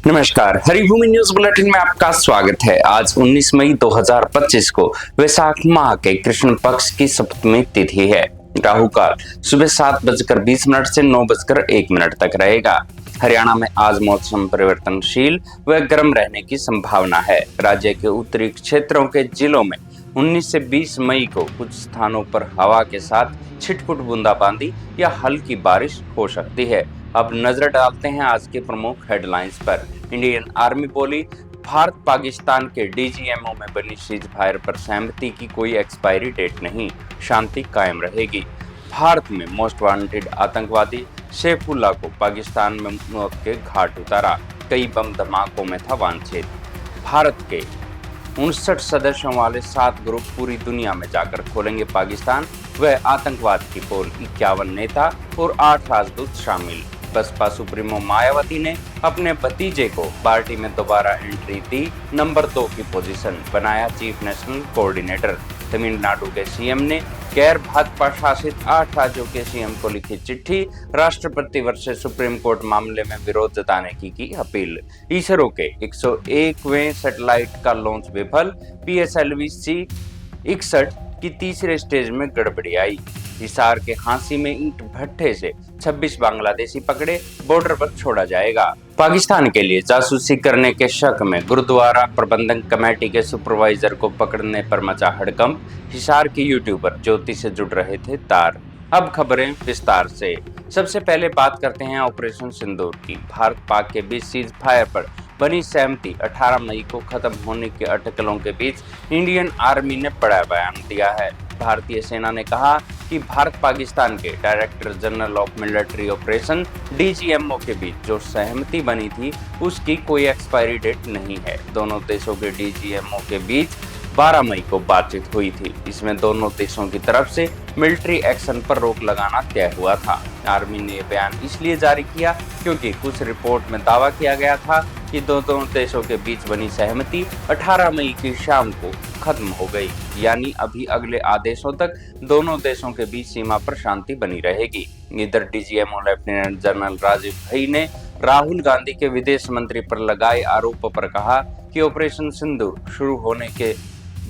नमस्कार, Haribhoomi news bulletin में आपका स्वागत है। आज 19 मई 2025 को वैशाख माह के कृष्ण पक्ष की सप्तमी तिथि है। राहु काल सुबह 7:20 से 9:01 तक रहेगा। हरियाणा में आज मौसम परिवर्तनशील व गर्म रहने की संभावना है। राज्य के उत्तरी क्षेत्रों के जिलों में 19 से 20 मई को कुछ स्थानों पर हवा के साथ छिटपुट बूंदाबांदी या हल्की बारिश हो सकती है। अब नजर डालते हैं आज के प्रमुख हेडलाइंस पर। इंडियन आर्मी बोली, भारत पाकिस्तान के डीजीएमओ में बनी सीज फायर पर सहमति की कोई एक्सपायरी डेट नहीं, शांति कायम रहेगी। भारत में मोस्ट वांटेड आतंकवादी सैफुल्लाह को पाकिस्तान में मौत के घाट उतारा, कई बम धमाकों में था वांछित। भारत के 59 सदस्यों वाले 7 ग्रुप पूरी दुनिया में जाकर खोलेंगे पाकिस्तान व आतंकवाद की पोल, 51 नेता और 8 राजदूत शामिल। बसपा सुप्रीमो मायावती ने अपने भतीजे को पार्टी में दोबारा एंट्री दी, नंबर 2 की पोजीशन बनाया चीफ नेशनल कोऑर्डिनेटर। तमिलनाडु के सीएम ने गैर भाजपा शासित 8 राज्यों के सीएम को लिखी चिट्ठी, राष्ट्रपति वर्ष से सुप्रीम कोर्ट मामले में विरोध जताने की अपील। इसरो के 101वें सैटेलाइट का लॉन्च विफल, PSLV-C 61 की तीसरे स्टेज में गड़बड़ी आई। हिसार के हांसी में ईंट भट्ठे से 26 बांग्लादेशी पकड़े, बॉर्डर पर छोड़ा जाएगा। पाकिस्तान के लिए जासूसी करने के शक में गुरुद्वारा प्रबंधन कमेटी के सुपरवाइजर को पकड़ने पर मचा हड़कंप, हिसार की यूट्यूबर ज्योति से जुड़ रहे थे तार। अब खबरें विस्तार से। सबसे पहले बात करते हैं ऑपरेशन सिंदूर की। भारत पाक के बीच सीज फायर पर बनी सहमति 18 मई को खत्म होने के अटकलों के बीच इंडियन आर्मी ने बड़ा बयान दिया है। भारतीय सेना ने कहा कि भारत पाकिस्तान के director general of military operation DGMO के बीच जो सहमति बनी थी उसकी कोई एक्सपायरी डेट नहीं है। दोनों देशों के डीजीएमओ के बीच 12 मई को बातचीत हुई थी। इसमें दोनों देशों की तरफ से मिलिट्री एक्शन पर रोक लगाना तय हुआ था। आर्मी ने यह बयान इसलिए जारी किया क्योंकि कुछ रिपोर्ट में दावा किया गया था कि दोनों देशों के बीच बनी सहमति 18 मई की शाम को खत्म हो गई, यानी अभी अगले आदेशों तक दोनों देशों के बीच सीमा पर शांति बनी रहेगी। इधर DGMO lieutenant general Rajiv Ghai ने राहुल गांधी के विदेश मंत्री पर लगाए आरोपों पर कहा कि ऑपरेशन सिंदूर शुरू होने के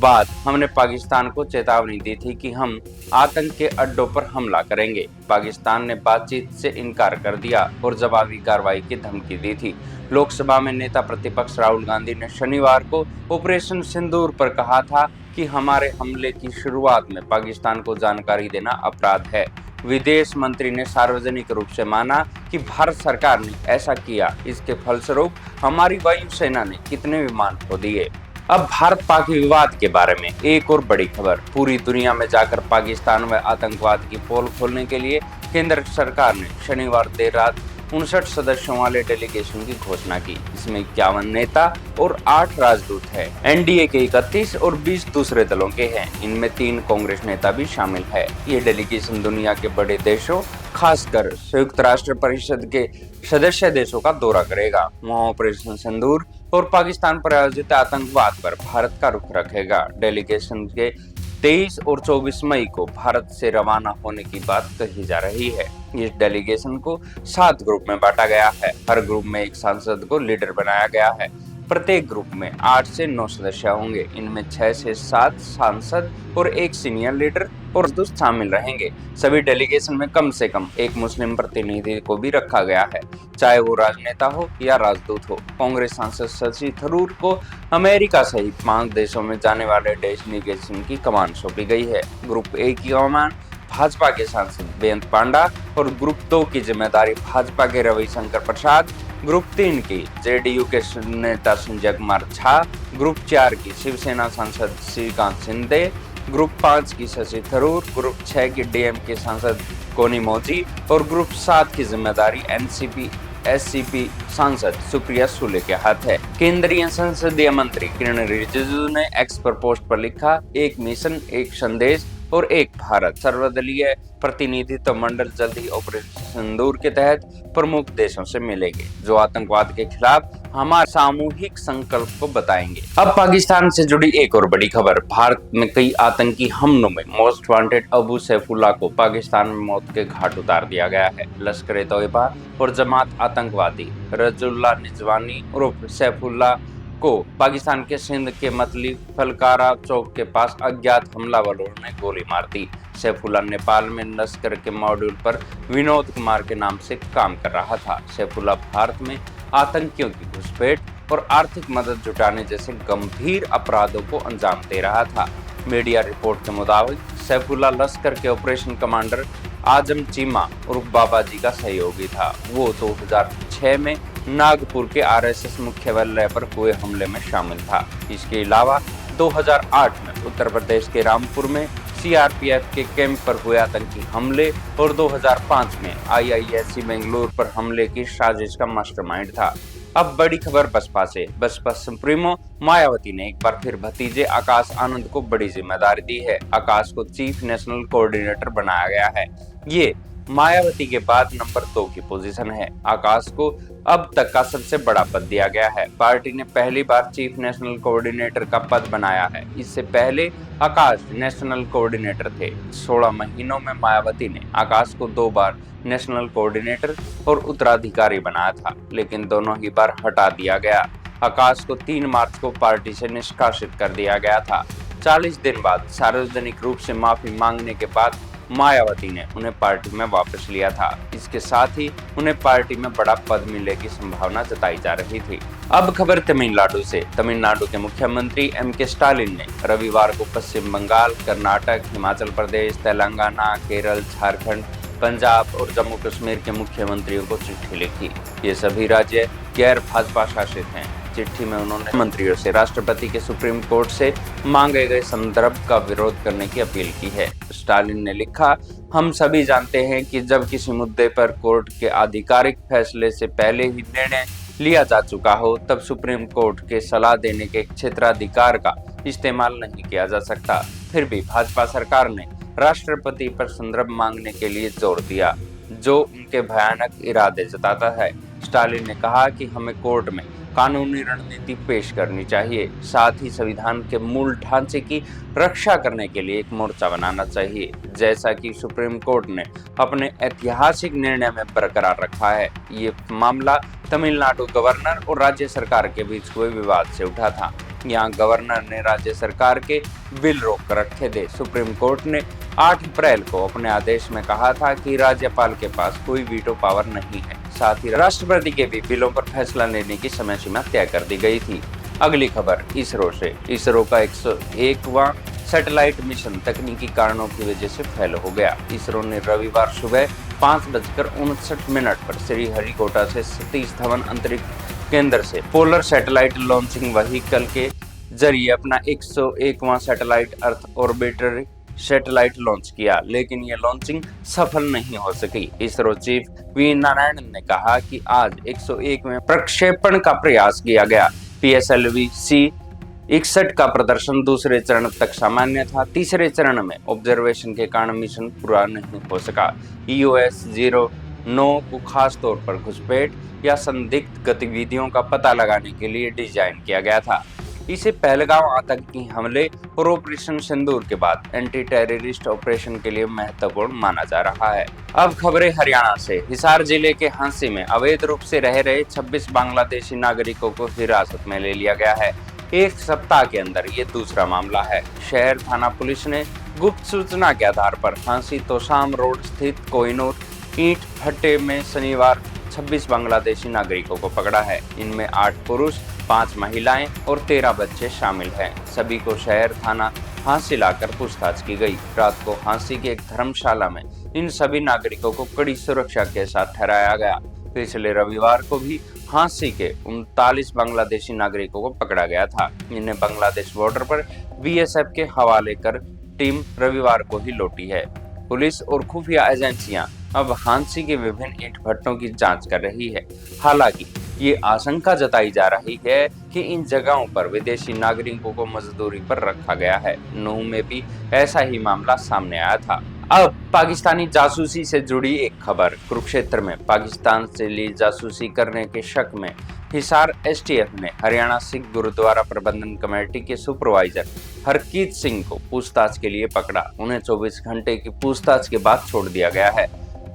बाद हमने पाकिस्तान को चेतावनी दी थी कि हम आतंक के अड्डों पर हमला करेंगे। पाकिस्तान ने बातचीत से इनकार कर दिया और जवाबी कार्रवाई की धमकी दी थी। लोकसभा में नेता प्रतिपक्ष राहुल गांधी ने शनिवार को ऑपरेशन सिंदूर पर कहा था कि हमारे हमले की शुरुआत में पाकिस्तान को जानकारी देना अपराध है। विदेश मंत्री ने सार्वजनिक रूप से माना कि भारत सरकार ने ऐसा किया, इसके फलस्वरूप हमारी वायुसेना ने कितने विमान खो दिए। अब भारत पाक विवाद के बारे में एक और बड़ी खबर। पूरी दुनिया में जाकर पाकिस्तान व आतंकवाद की पोल खोलने के लिए केंद्र सरकार ने शनिवार देर रात 59 सदस्यों वाले डेलीगेशन की घोषणा की। इसमें 51 नेता और 8 राजदूत हैं। एनडीए के 31 और 20 दूसरे दलों के हैं। इनमें 3 कांग्रेस नेता भी शामिल है। ये डेलीगेशन दुनिया के बड़े देशों, खासकर संयुक्त राष्ट्र परिषद के सदस्य देशों का दौरा करेगा। वहाँ ऑपरेशन सिंदूर और पाकिस्तान पर आयोजित आतंकवाद पर भारत का रुख रखेगा। डेलीगेशन के 23 और 24 मई को भारत से रवाना होने की बात कही जा रही है। इस डेलीगेशन को 7 ग्रुप में बांटा गया है। हर ग्रुप में एक सांसद को लीडर बनाया गया है। प्रत्येक ग्रुप में 8 से 9 सदस्य होंगे। इनमें 6 से 7 सांसद और एक सीनियर लीडर और दोस्त शामिल रहेंगे। सभी डेलीगेशन में कम से कम एक मुस्लिम प्रतिनिधि को भी रखा गया है, चाहे वो राजनेता हो या राजदूत हो। कांग्रेस सांसद शशि थरूर को अमेरिका सहित 5 देशों में जाने वाले डेलीगेशन की कमान सौंपी गई है। ग्रुप ए की कमान भाजपा के सांसद बेअंत पांडा और ग्रुप 2 की जिम्मेदारी भाजपा के रविशंकर प्रसाद, ग्रुप 3 की जेडीयू के नेता संजय कुमार झा, ग्रुप 4 की शिवसेना सांसद श्रीकांत शिंदे, ग्रुप 5 की शशि थरूर, ग्रुप 6 की डीएमके सांसद कोनी मोदी और ग्रुप 7 की जिम्मेदारी एनसीपी एससीपी सांसद सुप्रिया सुले के हाथ है। केंद्रीय संसदीय मंत्री किरण रिजिजू ने एक्स पर पोस्ट पर लिखा, एक मिशन, एक संदेश और एक भारत। सर्वदलीय प्रतिनिधित्व मंडल जल्द ही ऑपरेशन सिंदूर के तहत प्रमुख देशों से मिलेंगे जो आतंकवाद के खिलाफ हमारे सामूहिक संकल्प को बताएंगे। अब पाकिस्तान से जुड़ी एक और बड़ी खबर। भारत में कई आतंकी हमलों में मोस्ट वांटेड अबू सैफुल्लाह को पाकिस्तान में मौत के घाट उतार दिया गया है। लश्कर-ए-तौयबा और जमात आतंकवादी रजुल्लाह निजवानी उर्फ सैफुल्लाह को पाकिस्तान के सिंध के मतली फलकारा चौक के पास अज्ञात हमलावरों ने गोली मार दी। सैफुल्लाह नेपाल में लश्कर के मॉड्यूल पर विनोद कुमार के नाम से काम कर रहा था। सैफुल्लाह भारत में आतंकियों की घुसपैठ और आर्थिक मदद जुटाने जैसे गंभीर अपराधों को अंजाम दे रहा था। मीडिया रिपोर्ट के मुताबिक सैफुल्लाह लश्कर के ऑपरेशन कमांडर आजम चीमा उर्फ बाबाजी का सहयोगी था। वो 2006 में नागपुर के आरएसएस मुख्यालय पर हुए हमले में शामिल था। इसके अलावा 2008 में उत्तर प्रदेश के रामपुर में सीआरपीएफ के कैंप पर हुए आतंकी हमले और 2005 में आईआईएससी बेंगलुरु पर हमले की साजिश का मास्टरमाइंड था। अब बड़ी खबर बसपा से। बसपा सुप्रीमो मायावती ने एक बार फिर भतीजे आकाश आनंद को बड़ी जिम्मेदारी दी है। आकाश को चीफ नेशनल कोऑर्डिनेटर बनाया गया है। ये मायावती के बाद नंबर 2 की पोजीशन है। आकाश को अब तक का सबसे बड़ा पद दिया गया है। पार्टी ने पहली बार चीफ नेशनल कोऑर्डिनेटर का पद बनाया है। इससे पहले आकाश नेशनल कोऑर्डिनेटर थे। 16 महीनों में मायावती ने आकाश को 2 बार नेशनल कोऑर्डिनेटर और उत्तराधिकारी बनाया था, लेकिन दोनों ही बार हटा दिया गया। आकाश को 3 मार्च को पार्टी से निष्कासित कर दिया गया था। 40 दिन बाद सार्वजनिक रूप से माफी मांगने के बाद मायावती ने उन्हें पार्टी में वापस लिया था। इसके साथ ही उन्हें पार्टी में बड़ा पद मिलने की संभावना जताई जा रही थी। अब खबर तमिलनाडु से। तमिलनाडु के मुख्यमंत्री एम.के. स्टालिन ने रविवार को पश्चिम बंगाल, कर्नाटक, हिमाचल प्रदेश, तेलंगाना, केरल, झारखंड, पंजाब और जम्मू कश्मीर के मुख्यमंत्रियों को चिट्ठी लिखी। ये सभी राज्य गैर भाजपा शासित हैं। चिट्ठी में उन्होंने मंत्रियों से राष्ट्रपति के सुप्रीम कोर्ट से मांगे गए संदर्भ का विरोध करने की अपील की है। स्टालिन ने लिखा, हम सभी जानते हैं कि जब किसी मुद्दे पर कोर्ट के आधिकारिक फैसले से पहले ही निर्णय लिया जा चुका हो, तब सुप्रीम कोर्ट के सलाह देने के क्षेत्राधिकार का इस्तेमाल नहीं किया जा सकता। फिर भी भाजपा सरकार ने राष्ट्रपति पर संदर्भ मांगने के लिए जोर दिया, जो उनके भयानक इरादे जताता है। स्टालिन ने कहा कि हमें कोर्ट में कानूनी रणनीति पेश करनी चाहिए, साथ ही संविधान के मूल ढांचे की रक्षा करने के लिए एक मोर्चा बनाना चाहिए, जैसा कि सुप्रीम कोर्ट ने अपने ऐतिहासिक निर्णय में बरकरार रखा है। ये मामला तमिलनाडु गवर्नर और राज्य सरकार के बीच हुए विवाद से उठा था। यहाँ गवर्नर ने राज्य सरकार के बिल रोक कर रखे थे। सुप्रीम कोर्ट ने 8 अप्रैल को अपने आदेश में कहा था कि राज्यपाल के पास कोई वीटो पावर नहीं है। साथ ही राष्ट्रपति के भी बिलों पर फैसला लेने की समय सीमा तय कर दी गई थी। अगली खबर इसरो से। इसरो का 101वां सैटेलाइट मिशन तकनीकी कारणों की वजह से फेल हो गया। इसरो ने रविवार सुबह 5:59 पर श्रीहरिकोटा से सतीश धवन अंतरिक्ष केंद्र से पोलर सैटेलाइट लॉन्चिंग व्हीकल के जरिए अपना 101वां सैटेलाइट अर्थ ऑर्बिटर सैटेलाइट लॉन्च किया, लेकिन यह लॉन्चिंग सफल नहीं हो सकी। इसरो चीफ वी नारायणन ने कहा कि आज 101वें प्रक्षेपण का प्रयास किया गया। PSLV-C 61 का प्रदर्शन दूसरे चरण तक सामान्य था। तीसरे चरण में ऑब्जर्वेशन के कारण मिशन पूरा नहीं हो सका। EOS 09 को खास तौर पर घुसपैठ या संदिग्ध गतिविधियों का पता लगाने के लिए डिजाइन किया गया था। इसे पहलगाम आतंकी हमले और ऑपरेशन सिंदूर के बाद एंटी टेररिस्ट ऑपरेशन के लिए महत्वपूर्ण माना जा रहा है। अब खबरें हरियाणा से। हिसार जिले के हांसी में अवैध रूप से रह रहे 26 बांग्लादेशी नागरिकों को हिरासत में ले लिया गया है। एक सप्ताह के अंदर ये दूसरा मामला है। शहर थाना पुलिस ने गुप्त सूचना के आधार पर हांसी तोशाम रोड स्थित कोहिनूर ईंट भट्टे में शनिवार 26 बांग्लादेशी नागरिकों को पकड़ा है। इनमें 8 पुरुष, 5 महिलाएं और 13 बच्चे शामिल हैं। सभी को शहर थाना हांसी लाकर पूछताछ की गई। रात को हांसी की एक धर्मशाला में इन सभी नागरिकों को कड़ी सुरक्षा के साथ ठहराया गया। पिछले रविवार को भी हांसी के 39 बांग्लादेशी नागरिकों को पकड़ा गया था। इन्हें बांग्लादेश बॉर्डर पर BSF के हवाले कर टीम रविवार को ही लौटी है। पुलिस और खुफिया एजेंसियां अब हांसी के विभिन्न ईंट भट्टों की जांच कर रही है। हालांकि ये आशंका जताई जा रही है कि इन जगहों पर विदेशी नागरिकों को मजदूरी पर रखा गया है। नूह में भी ऐसा ही मामला सामने आया था। अब पाकिस्तानी जासूसी से जुड़ी एक खबर। कुरुक्षेत्र में पाकिस्तान से ली जासूसी करने के शक में हिसार एसटीएफ ने हरियाणा सिख गुरुद्वारा प्रबंधन कमेटी के सुपरवाइजर हरकीत सिंह को पूछताछ के लिए पकड़ा। उन्हें 24 घंटे की पूछताछ के बाद छोड़ दिया गया है।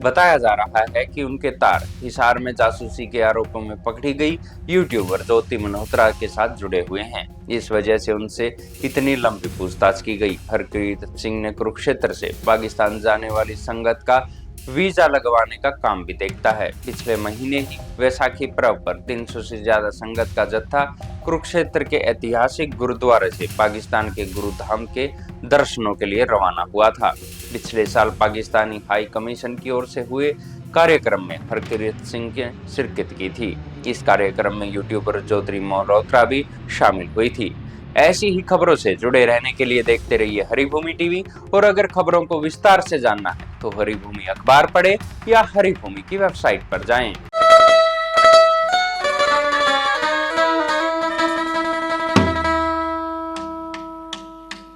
बताया जा रहा है कि उनके तार हिसार में जासूसी के आरोपों में पकड़ी गई यूट्यूबर ज्योति मल्होत्रा के साथ जुड़े हुए हैं। इस वजह से उनसे इतनी लंबी पूछताछ की गई। हरकीत सिंह ने कुरुक्षेत्र से पाकिस्तान जाने वाली संगत का वीजा लगवाने का काम भी देखता है। पिछले महीने ही वैसाखी पर्व पर 300 से ज्यादा संगत का जत्था कुरुक्षेत्र के ऐतिहासिक गुरुद्वारे से पाकिस्तान के गुरुधाम के दर्शनों के लिए रवाना हुआ था। पिछले साल पाकिस्तानी हाई कमीशन की ओर से हुए कार्यक्रम में हरकीत सिंह ने शिरकत की थी। इस कार्यक्रम में यूट्यूबर ज्योति मल्होत्रा भी शामिल हुई थी। ऐसी ही खबरों से जुड़े रहने के लिए देखते रहिए हरिभूमि टीवी। और अगर खबरों को विस्तार से जानना है तो हरिभूमि अखबार पढ़े या हरिभूमि की वेबसाइट पर जाएं।